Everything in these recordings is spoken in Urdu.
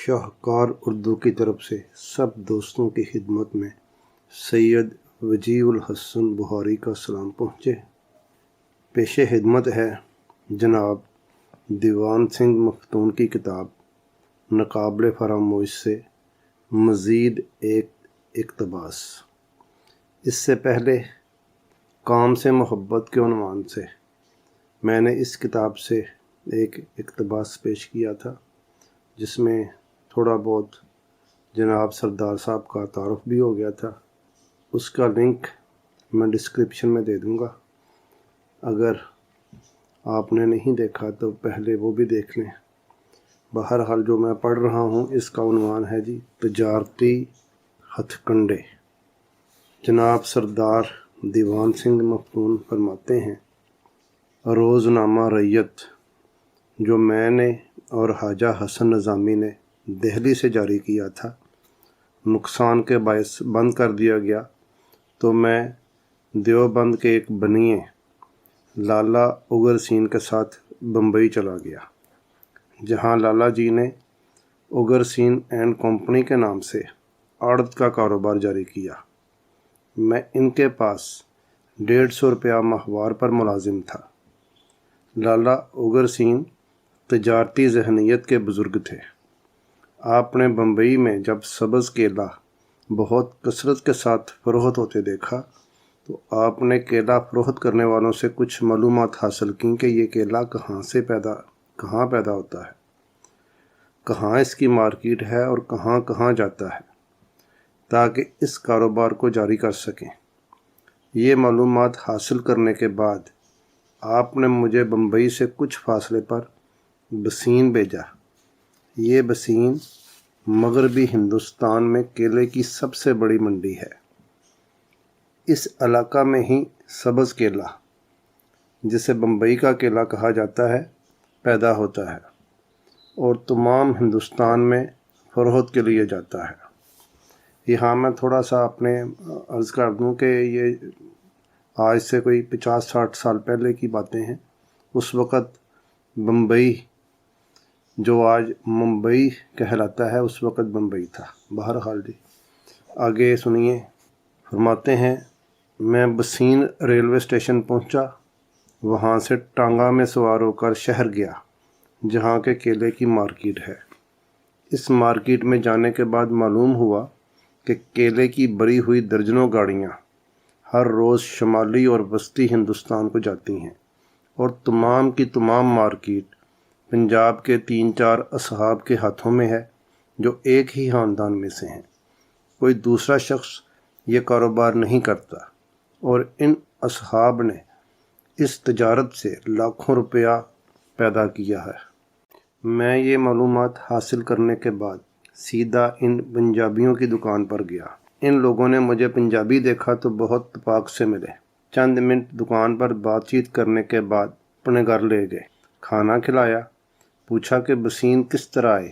شاہکار اردو کی طرف سے سب دوستوں کی خدمت میں سید وجیہ الحسن بخاری کا سلام پہنچے۔ پیش خدمت ہے جناب دیوان سنگھ مختون کی کتاب ناقابل فراموش سے مزید ایک اقتباس۔ اس سے پہلے کام سے محبت کے عنوان سے میں نے اس کتاب سے ایک اقتباس پیش کیا تھا، جس میں تھوڑا بہت جناب سردار صاحب کا تعارف بھی ہو گیا تھا۔ اس کا لنک میں ڈسکرپشن میں دے دوں گا، اگر آپ نے نہیں دیکھا تو پہلے وہ بھی دیکھ لیں۔ بہرحال جو میں پڑھ رہا ہوں اس کا عنوان ہے تجارتی ہتھ کنڈے۔ جناب سردار دیوان سنگھ مختون فرماتے ہیں، روزنامہ ریت جو میں نے اور خواجہ حسن نظامی نے دہلی سے جاری کیا تھا، نقصان کے باعث بند کر دیا گیا، تو میں دیوبند کے ایک بنیے لالا اگرسین کے ساتھ بمبئی چلا گیا، جہاں لالا جی نے اگرسین اینڈ کمپنی کے نام سے آڑت کا کاروبار جاری کیا۔ میں ان کے پاس 150 روپیہ ماہوار پر ملازم تھا۔ لالا اگرسین تجارتی ذہنیت کے بزرگ تھے۔ آپ نے بمبئی میں جب سبز کیلا بہت کثرت کے ساتھ فروخت ہوتے دیکھا تو آپ نے کیلا فروخت کرنے والوں سے کچھ معلومات حاصل کیں کہ یہ کیلا کہاں پیدا ہوتا ہے، کہاں اس کی مارکیٹ ہے اور کہاں کہاں جاتا ہے، تاکہ اس کاروبار کو جاری کر سکیں۔ یہ معلومات حاصل کرنے کے بعد آپ نے مجھے بمبئی سے کچھ فاصلے پر بسین بھیجا۔ یہ بسین مغربی ہندوستان میں کیلے کی سب سے بڑی منڈی ہے۔ اس علاقہ میں ہی سبز کیلا، جسے بمبئی کا کیلا کہا جاتا ہے، پیدا ہوتا ہے اور تمام ہندوستان میں فروخت کے لیے جاتا ہے۔ یہاں میں تھوڑا سا اپنے عرض کر دوں کہ یہ آج سے کوئی 50-60 سال پہلے کی باتیں ہیں۔ اس وقت بمبئی، جو آج ممبئی کہلاتا ہے، اس وقت بمبئی تھا۔ بہرحال آگے سنیے۔ فرماتے ہیں، میں بسین ریلوے اسٹیشن پہنچا، وہاں سے ٹانگا میں سوار ہو کر شہر گیا، جہاں کے کیلے کی مارکیٹ ہے۔ اس مارکیٹ میں جانے کے بعد معلوم ہوا کہ کیلے کی بری ہوئی درجنوں گاڑیاں ہر روز شمالی اور وسطی ہندوستان کو جاتی ہیں، اور تمام کی تمام مارکیٹ پنجاب کے 3-4 اصحاب کے ہاتھوں میں ہے، جو ایک ہی خاندان میں سے ہیں۔ کوئی دوسرا شخص یہ کاروبار نہیں کرتا، اور ان اصحاب نے اس تجارت سے لاکھوں روپیہ پیدا کیا ہے۔ میں یہ معلومات حاصل کرنے کے بعد سیدھا ان پنجابیوں کی دکان پر گیا۔ ان لوگوں نے مجھے پنجابی دیکھا تو بہت اتفاق سے ملے۔ چند منٹ دکان پر بات چیت کرنے کے بعد اپنے گھر لے گئے، کھانا کھلایا، پوچھا کہ بسین کس طرح آئے۔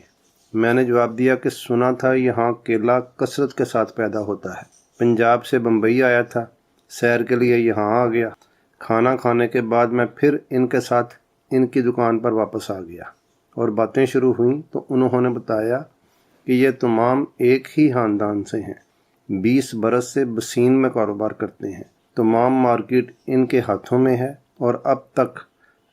میں نے جواب دیا کہ سنا تھا یہاں کیلا کثرت کے ساتھ پیدا ہوتا ہے، پنجاب سے بمبئی آیا تھا، سیر کے لیے یہاں آ گیا۔ کھانا کھانے کے بعد میں پھر ان کے ساتھ ان کی دکان پر واپس آ گیا، اور باتیں شروع ہوئیں تو انہوں نے بتایا کہ یہ تمام ایک ہی خاندان سے ہیں، 20 برس سے بسین میں کاروبار کرتے ہیں، تمام مارکیٹ ان کے ہاتھوں میں ہے، اور اب تک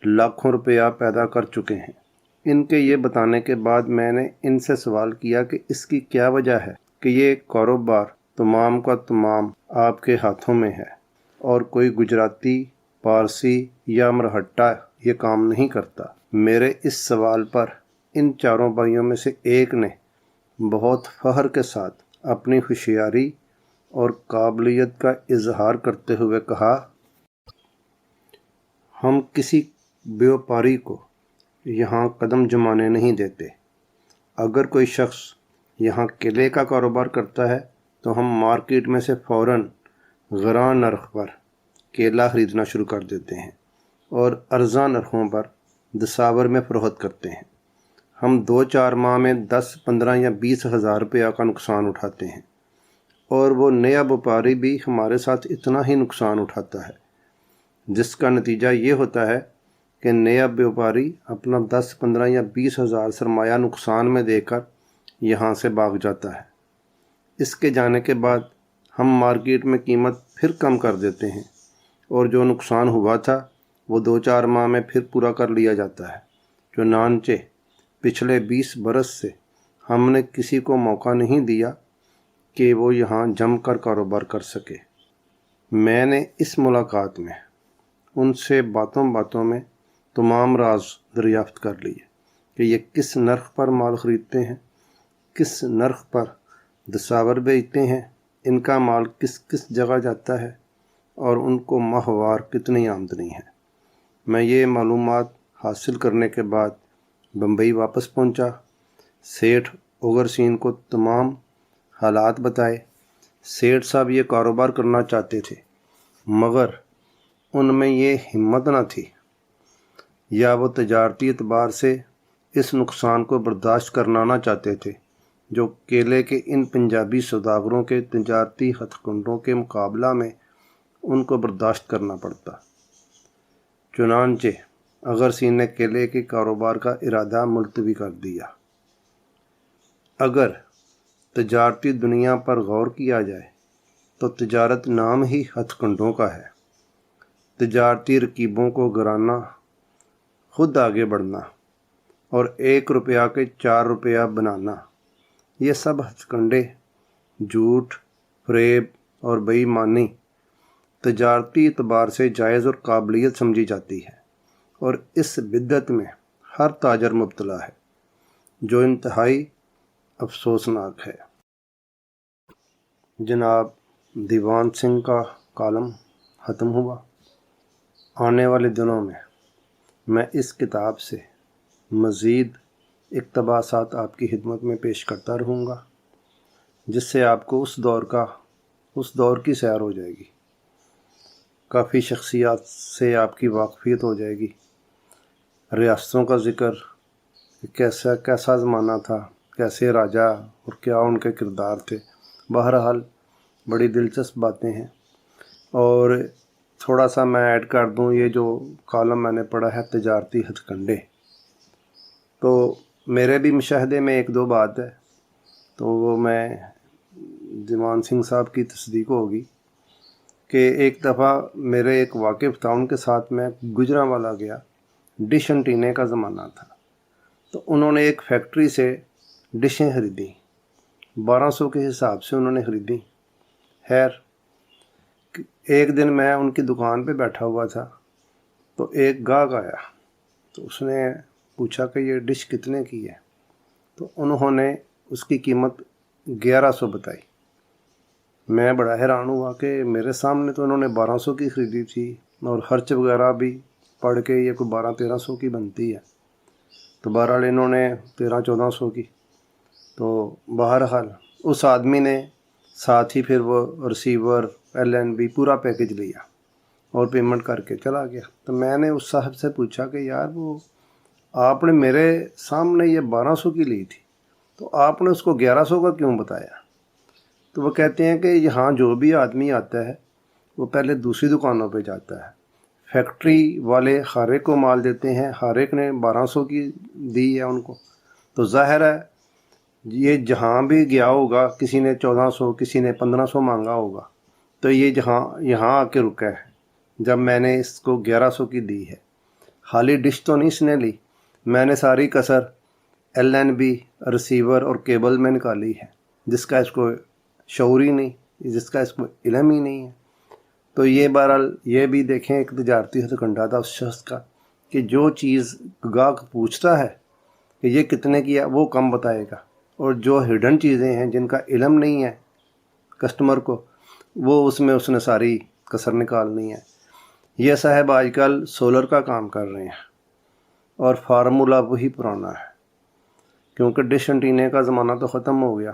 لاکھوں روپیہ پیدا کر چکے ہیں۔ ان کے یہ بتانے کے بعد میں نے ان سے سوال کیا کہ اس کی کیا وجہ ہے کہ یہ کاروبار تمام کا تمام آپ کے ہاتھوں میں ہے، اور کوئی گجراتی، پارسی یا مرہٹا یہ کام نہیں کرتا۔ میرے اس سوال پر ان چاروں بھائیوں میں سے ایک نے بہت فخر کے ساتھ اپنی ہوشیاری اور قابلیت کا اظہار کرتے ہوئے کہا، ہم کسی بیوپاری کو یہاں قدم جمانے نہیں دیتے۔ اگر کوئی شخص یہاں کیلے کا کاروبار کرتا ہے تو ہم مارکیٹ میں سے فوراً گراں نرخ پر کیلا خریدنا شروع کر دیتے ہیں، اور ارزاں نرخوں پر دساور میں فروخت کرتے ہیں۔ ہم 2-4 ماہ میں 10, 15 یا 20 ہزار روپیہ کا نقصان اٹھاتے ہیں، اور وہ نیا بیوپاری بھی ہمارے ساتھ اتنا ہی نقصان اٹھاتا ہے، جس کا نتیجہ یہ ہوتا ہے کہ نیا بیوپاری اپنا 10, 15 یا 20 ہزار سرمایہ نقصان میں دے کر یہاں سے بھاگ جاتا ہے۔ اس کے جانے کے بعد ہم مارکیٹ میں قیمت پھر کم کر دیتے ہیں اور جو نقصان ہوا تھا وہ 2-4 ماہ میں پھر پورا کر لیا جاتا ہے۔ چنانچہ پچھلے 20 برس سے ہم نے کسی کو موقع نہیں دیا کہ وہ یہاں جم کر کاروبار کر سکے۔ میں نے اس ملاقات میں ان سے باتوں میں تمام راز دریافت کر لیے کہ یہ کس نرخ پر مال خریدتے ہیں، کس نرخ پر دساور بیچتے ہیں، ان کا مال کس کس جگہ جاتا ہے اور ان کو ماہوار کتنی آمدنی ہے۔ میں یہ معلومات حاصل کرنے کے بعد بمبئی واپس پہنچا۔ سیٹھ اگر سین کو تمام حالات بتائے۔ سیٹھ صاحب یہ کاروبار کرنا چاہتے تھے مگر ان میں یہ ہمت نہ تھی یا وہ تجارتی اعتبار سے اس نقصان کو برداشت کرنا نہ چاہتے تھے جو کیلے کے ان پنجابی سوداگروں کے تجارتی ہتھ کنڈوں کے مقابلہ میں ان کو برداشت کرنا پڑتا۔ چنانچہ اگر سین نے کیلے کے کاروبار کا ارادہ ملتوی کر دیا۔ اگر تجارتی دنیا پر غور کیا جائے تو تجارت نام ہی ہتھ کنڈوں کا ہے۔ تجارتی رکیبوں کو گرانا، خود آگے بڑھنا اور 1 روپیہ کے 4 روپیہ بنانا، یہ سب ہتھ کنڈے، جھوٹ، فریب اور بے ایمانی تجارتی اعتبار سے جائز اور قابلیت سمجھی جاتی ہے اور اس بدعت میں ہر تاجر مبتلا ہے جو انتہائی افسوسناک ہے۔ جناب دیوان سنگھ کا کالم ختم ہوا۔ آنے والے دنوں میں اس کتاب سے مزید اقتباسات آپ کی خدمت میں پیش کرتا رہوں گا جس سے آپ کو اس دور کی سیر ہو جائے گی، کافی شخصیات سے آپ کی واقفیت ہو جائے گی، ریاستوں کا ذکر، کیسا زمانہ تھا، کیسے راجا اور کیا ان کے کردار تھے۔ بہرحال بڑی دلچسپ باتیں ہیں۔ اور تھوڑا سا میں ایڈ کر دوں، یہ جو کالم میں نے پڑھا ہے تجارتی ہتھ کنڈے، تو میرے بھی مشاہدے میں 1-2 بات ہے، تو وہ میں دیوان سنگھ صاحب کی تصدیق ہوگی کہ ایک دفعہ میرے ایک واقف تھا، ان کے ساتھ میں گجرانوالہ گیا، ڈش انٹینے کا زمانہ تھا، تو انہوں نے ایک فیکٹری سے ڈشیں خریدیں، 1200 کے حساب سے انہوں نے خریدیں۔ خیر ایک دن میں ان کی دکان پہ بیٹھا ہوا تھا تو ایک گاہک آیا، تو اس نے پوچھا کہ یہ ڈش کتنے کی ہے، تو انہوں نے اس کی قیمت 1100 بتائی۔ میں بڑا حیران ہوا کہ میرے سامنے تو انہوں نے 1200 کی خریدی تھی اور خرچ وغیرہ بھی پڑھ کے یہ کوئی 1200-1300 کی بنتی ہے، تو بہرحال انہوں نے 1300-1400 کی۔ تو بہرحال اس آدمی نے ساتھ ہی پھر وہ رسیور LNB پورا پیکج لیا اور پیمنٹ کر کے چلا گیا۔ تو میں نے اس صاحب سے پوچھا کہ یار وہ آپ نے میرے سامنے یہ 1200 کی لی تھی تو آپ نے اس کو 1100 کا کیوں بتایا؟ تو وہ کہتے ہیں کہ یہاں جو بھی آدمی آتا ہے وہ پہلے دوسری دکانوں پہ جاتا ہے، فیکٹری والے ہر ایک کو مال دیتے ہیں، ہر ایک نے 1200 کی دی ہے ان کو، تو ظاہر ہے یہ جہاں بھی گیا ہوگا، کسی نے 1400 کسی نے 1500 مانگا ہوگا، تو یہ یہاں آ کے رکا ہے جب میں نے اس کو 1100 کی دی ہے۔ خالی ڈش تو نہیں اس نے لی، میں نے ساری کسر LNB رسیور اور کیبل میں نکالی ہے، جس کا اس کو شعور ہی نہیں، جس کا اس کو علم ہی نہیں ہے۔ تو یہ بہرحال یہ بھی دیکھیں ایک تجارتی ہتھ کنڈا تھا اس شخص کا کہ جو چیز گاہک پوچھتا ہے کہ یہ کتنے کی ہے وہ کم بتائے گا، اور جو ہڈن چیزیں ہیں جن کا علم نہیں ہے کسٹمر کو، وہ اس نے ساری کسر نکالنی ہے۔ یہ صاحب آج کل سولر کا کام کر رہے ہیں اور فارمولا وہی پرانا ہے، کیونکہ ڈش انٹینے کا زمانہ تو ختم ہو گیا،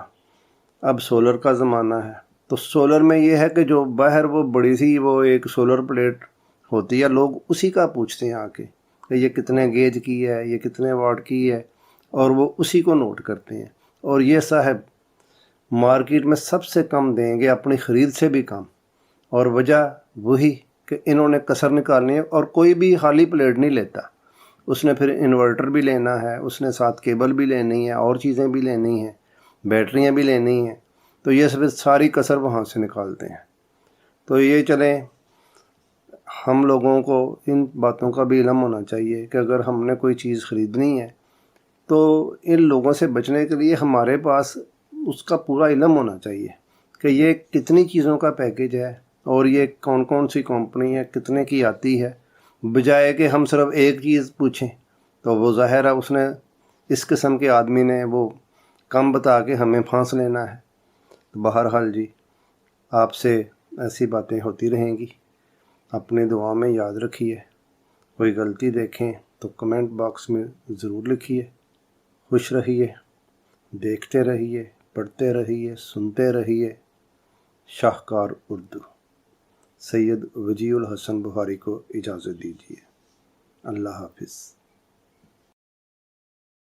اب سولر کا زمانہ ہے۔ تو سولر میں یہ ہے کہ جو باہر وہ بڑی سی وہ ایک سولر پلیٹ ہوتی ہے، لوگ اسی کا پوچھتے ہیں آ کے کہ یہ کتنے گیج کی ہے، یہ کتنے واٹ کی ہے، اور وہ اسی کو نوٹ کرتے ہیں۔ اور یہ صاحب مارکیٹ میں سب سے کم دیں گے، اپنی خرید سے بھی کم، اور وجہ وہی کہ انہوں نے کسر نکالنی ہے، اور کوئی بھی خالی پلیٹ نہیں لیتا، اس نے پھر انورٹر بھی لینا ہے، اس نے ساتھ کیبل بھی لینی ہے اور چیزیں بھی لینی ہیں، بیٹریاں بھی لینی ہیں، تو یہ سب ساری کسر وہاں سے نکالتے ہیں۔ تو یہ چلیں، ہم لوگوں کو ان باتوں کا بھی علم ہونا چاہیے کہ اگر ہم نے کوئی چیز خریدنی ہے تو ان لوگوں سے بچنے کے لیے ہمارے پاس اس کا پورا علم ہونا چاہیے کہ یہ کتنی چیزوں کا پیکج ہے اور یہ کون کون سی کمپنی ہے، کتنے کی آتی ہے، بجائے کہ ہم صرف ایک چیز پوچھیں تو وہ ظاہر ہے اس نے اس قسم کے آدمی نے وہ کم بتا کے ہمیں پھانس لینا ہے۔ تو بہرحال جی، آپ سے ایسی باتیں ہوتی رہیں گی، اپنے دعا میں یاد رکھیے، کوئی غلطی دیکھیں تو کمنٹ باکس میں ضرور لکھیے۔ خوش رہیے، دیکھتے رہیے، پڑھتے رہیے، سنتے رہیے شاہکار اردو۔ سید وجیہ الحسن بخاری کو اجازت دیجیے۔ اللہ حافظ۔